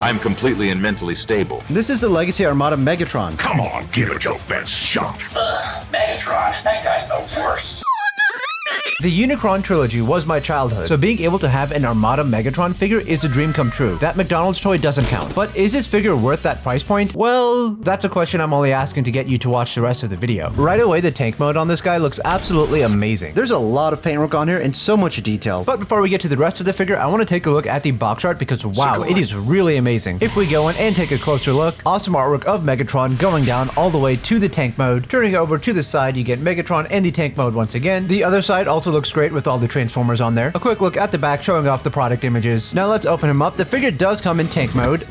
I'm completely and mentally stable. This is the Legacy Armada Megatron. Come on, give it your best shot. Megatron, that guy's the worst. The Unicron trilogy was my childhood, so being able to have an Armada Megatron figure is a dream come true. That McDonald's toy doesn't count. But is this figure worth that price point? Well, that's a question I'm only asking to get you to watch the rest of the video. Right away, the tank mode on this guy looks absolutely amazing. There's a lot of paintwork on here and so much detail. But before we get to the rest of the figure, I want to take a look at the box art because wow, it is really amazing. If we go in and take a closer look, awesome artwork of Megatron going down all the way to the tank mode. Turning over to the side, you get Megatron and the tank mode once again. The other side also looks great with all the Transformers on there. A quick look at the back showing off the product images. Now let's open him up. The figure does come in tank mode.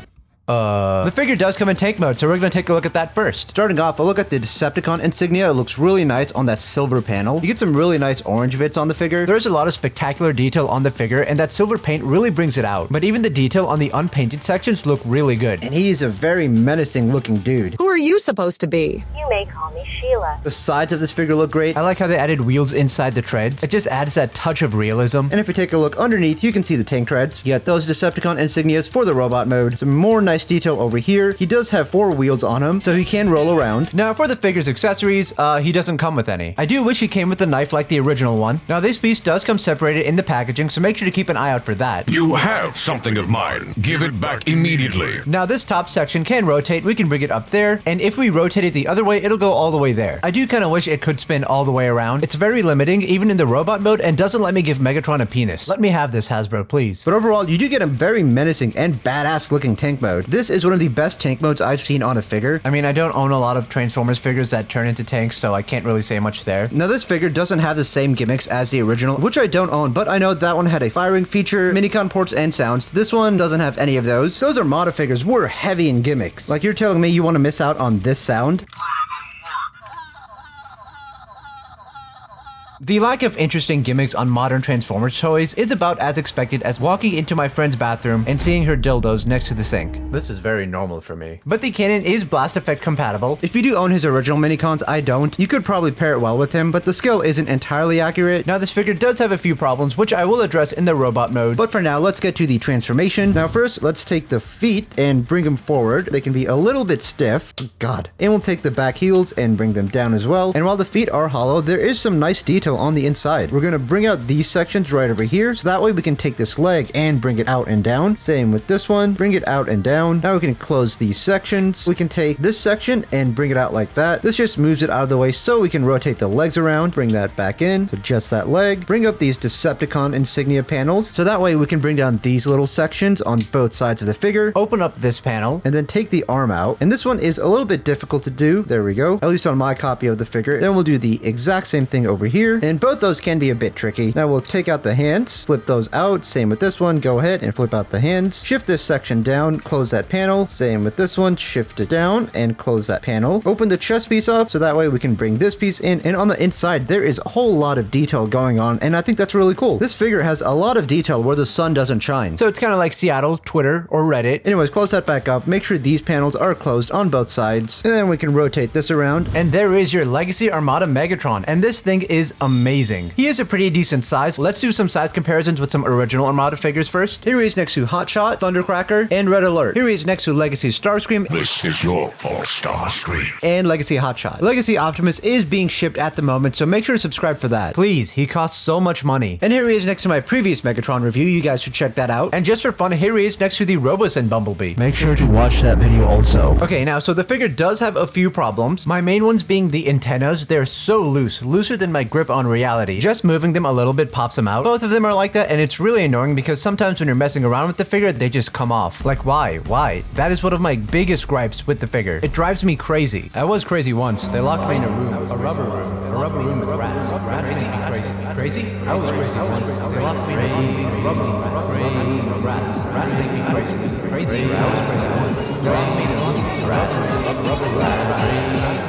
The figure does come in tank mode, so we're gonna take a look at that first. Starting off, a look at the Decepticon insignia. It looks really nice on that silver panel. You get some really nice orange bits on the figure. There's a lot of spectacular detail on the figure, and that silver paint really brings it out. But even the detail on the unpainted sections look really good. And he's a very menacing looking dude. Who are you supposed to be? You may call me Sheila. The sides of this figure look great. I like how they added wheels inside the treads. It just adds that touch of realism. And if you take a look underneath, you can see the tank treads. You got those Decepticon insignias for the robot mode. Some more nice detail over here. He does have 4 wheels on him, so he can roll around. Now for the figure's accessories, he doesn't come with any. I do wish he came with a knife like the original one. Now this piece does come separated in the packaging, so make sure to keep an eye out for that. You have something of mine. Give it back immediately. Now this top section can rotate. We can bring it up there, and if we rotate it the other way, it'll go all the way there. I do kind of wish it could spin all the way around. It's very limiting, even in the robot mode, and doesn't let me give Megatron a penis. Let me have this, Hasbro, please. But overall, you do get a very menacing and badass looking tank mode. This is one of the best tank modes I've seen on a figure. I mean, I don't own a lot of Transformers figures that turn into tanks, so I can't really say much there. Now this figure doesn't have the same gimmicks as the original, which I don't own, but I know that one had a firing feature, minicon ports, and sounds. This one doesn't have any of those. Those Armada figures were heavy in gimmicks. Like, you're telling me you want to miss out on this sound? The lack of interesting gimmicks on modern Transformers toys is about as expected as walking into my friend's bathroom and seeing her dildos next to the sink. This is very normal for me. But the cannon is blast effect compatible. If you do own his original minicons, I don't. You could probably pair it well with him, but the scale isn't entirely accurate. Now this figure does have a few problems, which I will address in the robot mode. But for now, let's get to the transformation. Now first, let's take the feet and bring them forward. They can be a little bit stiff. God. And we'll take the back heels and bring them down as well. And while the feet are hollow, there is some nice detail on the inside. We're going to bring out these sections right over here, so that way we can take this leg and bring it out and down. Same with this one, bring it out and down. Now we can close these sections. We can take this section and bring it out like that. This just moves it out of the way so we can rotate the legs around, bring that back in, so just that leg. Bring up these Decepticon insignia panels, so that way we can bring down these little sections on both sides of the figure. Open up this panel, and then take the arm out. And this one is a little bit difficult to do. There we go. At least on my copy of the figure. Then we'll do the exact same thing over here. And both those can be a bit tricky. Now we'll take out the hands, flip those out. Same with this one. Go ahead and flip out the hands. Shift this section down, close that panel. Same with this one. Shift it down and close that panel. Open the chest piece up so that way we can bring this piece in. And on the inside, there is a whole lot of detail going on, and I think that's really cool. This figure has a lot of detail where the sun doesn't shine. So it's kind of like Seattle, Twitter, or Reddit. Anyways, close that back up. Make sure these panels are closed on both sides. And then we can rotate this around. And there is your Legacy Armada Megatron. And this thing is amazing. He is a pretty decent size. Let's do some size comparisons with some original Armada figures first. Here he is next to Hotshot, Thundercracker, and Red Alert. Here he is next to Legacy Starscream. This is your fault, Starscream. And Legacy Hotshot. Legacy Optimus is being shipped at the moment, so make sure to subscribe for that. Please, he costs so much money. And here he is next to my previous Megatron review. You guys should check that out. And just for fun, here he is next to the Robos and Bumblebee. Make sure to watch that video also. Okay, now, so the figure does have a few problems. My main ones being the antennas. They're so loose, looser than my grip on Reality. Just moving them a little bit pops them out. Both of them are like that, and it's really annoying because sometimes when you're messing around with the figure, they just come off. Like, why? Why? That is one of my biggest gripes with the figure. It drives me crazy. I was crazy once. They locked me in a room, a rubber room with rats. Rats make me crazy. Crazy? I was crazy once. They locked me in a room, a rubber room with rats. Rats make me crazy. Crazy? I was crazy once. They locked me in a room, rats, a rubber room with rats.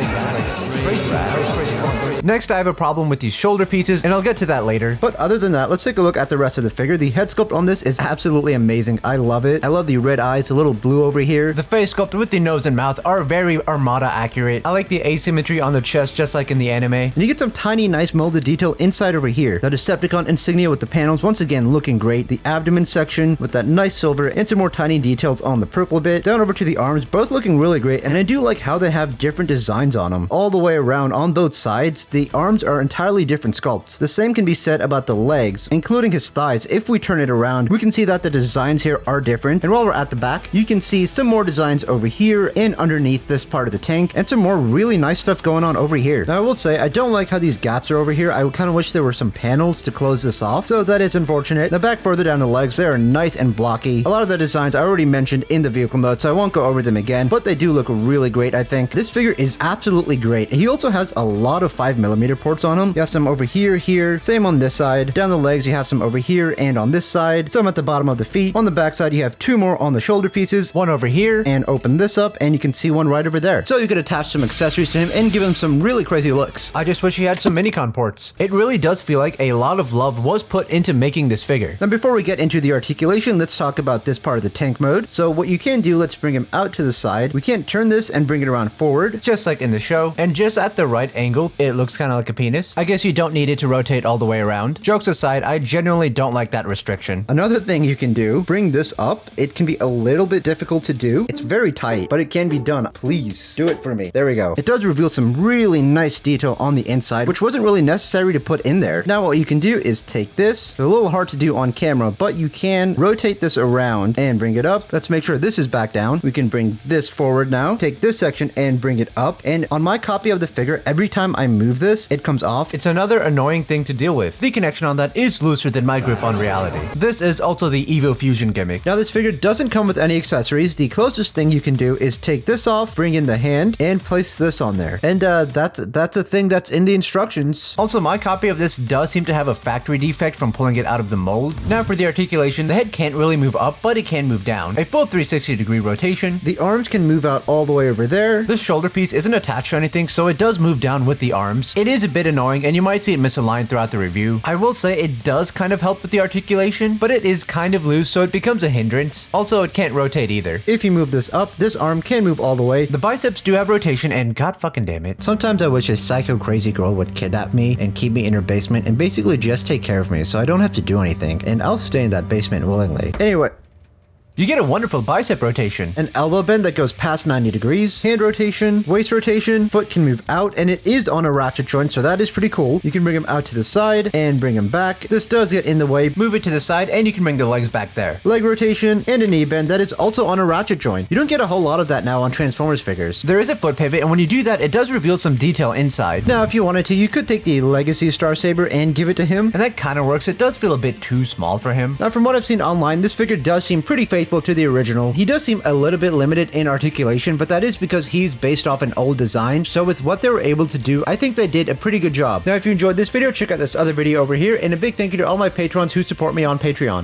Crazy? I was crazy once. Next, I have a problem with these shoulder pieces, and I'll get to that later. But other than that, let's take a look at the rest of the figure. The head sculpt on this is absolutely amazing. I love it. I love the red eyes, a little blue over here. The face sculpt with the nose and mouth are very Armada accurate. I like the asymmetry on the chest, just like in the anime. And And you get some tiny, nice molded detail inside over here. The Decepticon insignia with the panels, once again, looking great. The abdomen section with that nice silver and some more tiny details on the purple bit. Down over to the arms, both looking really great. And I do like how they have different designs on them. All the way around on both sides, the arms are entirely different sculpts. The same can be said about the legs, including his thighs. If we turn it around, we can see that the designs here are different. And while we're at the back, you can see some more designs over here and underneath this part of the tank, and some more really nice stuff going on over here. Now I will say, I don't like how these gaps are over here. I kind of wish there were some panels to close this off, so that is unfortunate. Now back further down the legs, they are nice and blocky. A lot of the designs I already mentioned in the vehicle mode, so I won't go over them again, but they do look really great, I think. This figure is absolutely great. He also has a lot of 5mm ports on him. You have some over here, same on this side. Down the legs, you have some over here and on this side, some at the bottom of the feet. On the back side, you have two more on the shoulder pieces, one over here, and open this up, and you can see one right over there. So you could attach some accessories to him and give him some really crazy looks. I just wish he had some minicon ports. It really does feel like a lot of love was put into making this figure. Now before we get into the articulation, let's talk about this part of the tank mode. So what you can do, let's bring him out to the side. We can't turn this and bring it around forward, just like in the show, and just at the right angle, it looks kind of like a penis. I guess you don't need it to rotate all the way around. Jokes aside, I genuinely don't like that restriction. Another thing you can do, bring this up. It can be a little bit difficult to do. It's very tight, but it can be done. Please do it for me. There we go. It does reveal some really nice detail on the inside, which wasn't really necessary to put in there. Now what you can do is take this. It's a little hard to do on camera, but you can rotate this around and bring it up. Let's make sure this is back down. We can bring this forward now. Take this section and bring it up. And on my copy of the figure, every time I move this, it comes off. It's another annoying thing to deal with. The connection on that is looser than my grip on reality. This is also the Evo Fusion gimmick. Now this figure doesn't come with any accessories. The closest thing you can do is take this off, bring in the hand, and place this on there. And that's a thing that's in the instructions. Also, my copy of this does seem to have a factory defect from pulling it out of the mold. Now for the articulation, the head can't really move up, but it can move down. A full 360-degree rotation. The arms can move out all the way over there. This shoulder piece isn't attached to anything, so it does move down with the arms. It is a bit annoying, and you might see it misaligned throughout the review. I will say it does kind of help with the articulation, but it is kind of loose, so it becomes a hindrance. Also, it can't rotate either. If you move this up, this arm can move all the way. The biceps do have rotation, and god fucking damn it. Sometimes I wish a psycho crazy girl would kidnap me and keep me in her basement and basically just take care of me so I don't have to do anything, and I'll stay in that basement willingly. Anyway, You get a wonderful bicep rotation. An elbow bend that goes past 90 degrees, hand rotation, waist rotation, foot can move out, and it is on a ratchet joint, so that is pretty cool. You can bring him out to the side and bring him back. This does get in the way. Move it to the side and you can bring the legs back there. Leg rotation and a knee bend that is also on a ratchet joint. You don't get a whole lot of that now on Transformers figures. There is a foot pivot, and when you do that, it does reveal some detail inside. Now, if you wanted to, you could take the Legacy Star Saber and give it to him. And that kind of works. It does feel a bit too small for him. Now, from what I've seen online, this figure does seem pretty faithful to the original. He does seem a little bit limited in articulation, but that is because he's based off an old design. So with what they were able to do, I think they did a pretty good job. Now, if you enjoyed this video, check out this other video over here, and a big thank you to all my patrons who support me on Patreon.